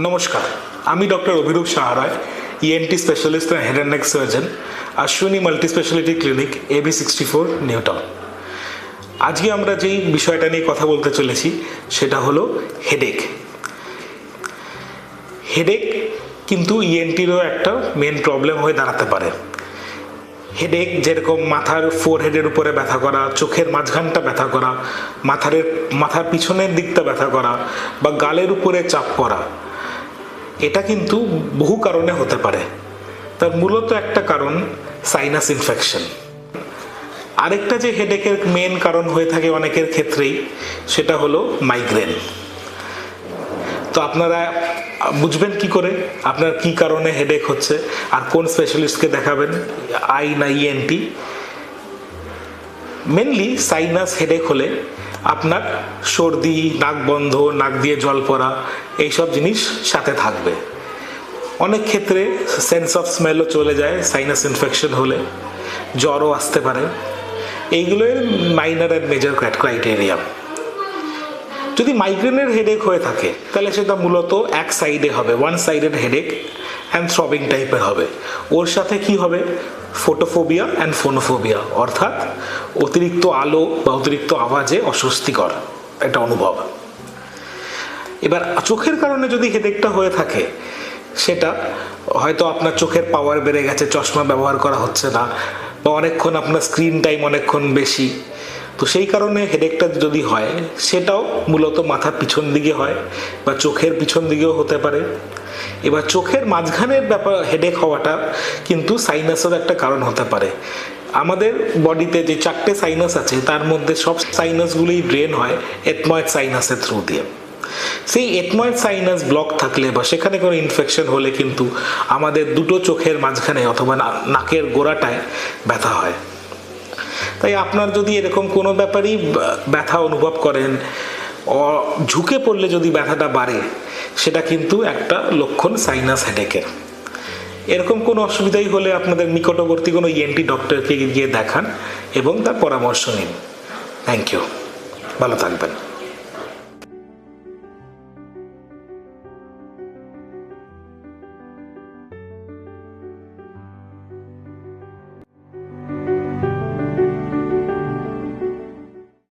নমস্কার, আমি doctor Abhirup Saharay, ENT specialist and head and neck surgeon, Ashwini multi speciality clinic, AB64, New Town. আজকে আমরা যেই বিষয়টা নিয়ে কথা বলতে চলেছি সেটা হলো হেডেক। হেডেক কিন্তু ইএনটিরও একটা মেন প্রবলেম হয়ে দাঁড়াতে পারে। হেডেক যেরকম মাথার ফোরহেডের উপরে ব্যথা করা, চোখের মাঝখানটা ব্যথা করা, মাথার পিছনের দিকটা ব্যথা করা বা গালের উপরে চাপ পড়া, এটা কিন্তু বহু কারণে হতে পারে। তার মূলত একটা কারণ সাইনাস ইনফেকশন। আরেকটা যে হেডেকের মেন কারণ হয়ে থাকে অনেকের ক্ষেত্রেই, সেটা হলো মাইগ্রেন। তো আপনারা বুঝবেন কি করে আপনার কি কারণে হেডেক হচ্ছে আর কোন স্পেশালিস্টকে দেখাবেন, আই না ইএনটি? মেনলি সাইনাস হেডেক হলে আপনার সর্দি, নাক বন্ধ, নাক দিয়ে জল পড়া, এইসব জিনিস সাথে থাকবে। অনেক ক্ষেত্রে সেন্স অফ স্মেলও চলে যায় সাইনাস ইনফেকশন হলে, জ্বরও আসতে পারে। এইগুলোই মাইনর অ্যান্ড মেজর ক্রাইটেরিয়া। যদি মাইগ্রেনের হেডেক হয়ে থাকে তাহলে সেটা মূলত এক সাইডে হবে, one sided headache and throbbing টাইপের হবে। ওর সাথে কি হবে? ফোটোফোবিয়া অ্যান্ড ফোনোফোবিয়া, অর্থাৎ অতিরিক্ত আলো বা অতিরিক্ত আওয়াজে অস্বস্তিকর একটা অনুভব। এবার চোখের কারণে যদি হেডেকটা হয়ে থাকে, সেটা হয়তো আপনার চোখের পাওয়ার বেড়ে গেছে, চশমা ব্যবহার করা হচ্ছে না, বা অনেকক্ষণ আপনার স্ক্রিন টাইম অনেকক্ষণ বেশি। তো সেই কারণে হেডেকটা যদি হয়, সেটাও মূলত মাথার পিছন দিকে হয় বা চোখের পিছন দিকেও হতে পারে। এবার চোখের মাঝখানের ব্যাপার হেডেক হওয়াটা কিন্তু সাইনাসের একটা কারণ হতে পারে। আমাদের বডিতে যে 4টে সাইনাস আছে, তার মধ্যে সব সাইনাসগুলোই ড্রেন হয় এথময়েড সাইনাসের থ্রু দিয়ে। সেই এথময়েড সাইনাস ব্লক থাকলে বা সেখানে কোনো ইনফেকশন হলে কিন্তু আমাদের দুটো চোখের মাঝখানে অথবা নাকের গোড়াটায় ব্যথা হয়। তাই আপনার যদি এরকম কোনো ব্যাপারেই ব্যথা অনুভব করেন, ঝুঁকে পড়লে যদি ব্যথাটা বাড়ে, সেটা কিন্তু একটা লক্ষণ সাইনাস হেডেকের। এরকম কোনো অসুবিধাই হলে আপনাদের নিকটবর্তী কোনো ইএনটি ডক্টরকে গিয়ে দেখান এবং তার পরামর্শ নিন। থ্যাংক ইউ, ভালো থাকবেন।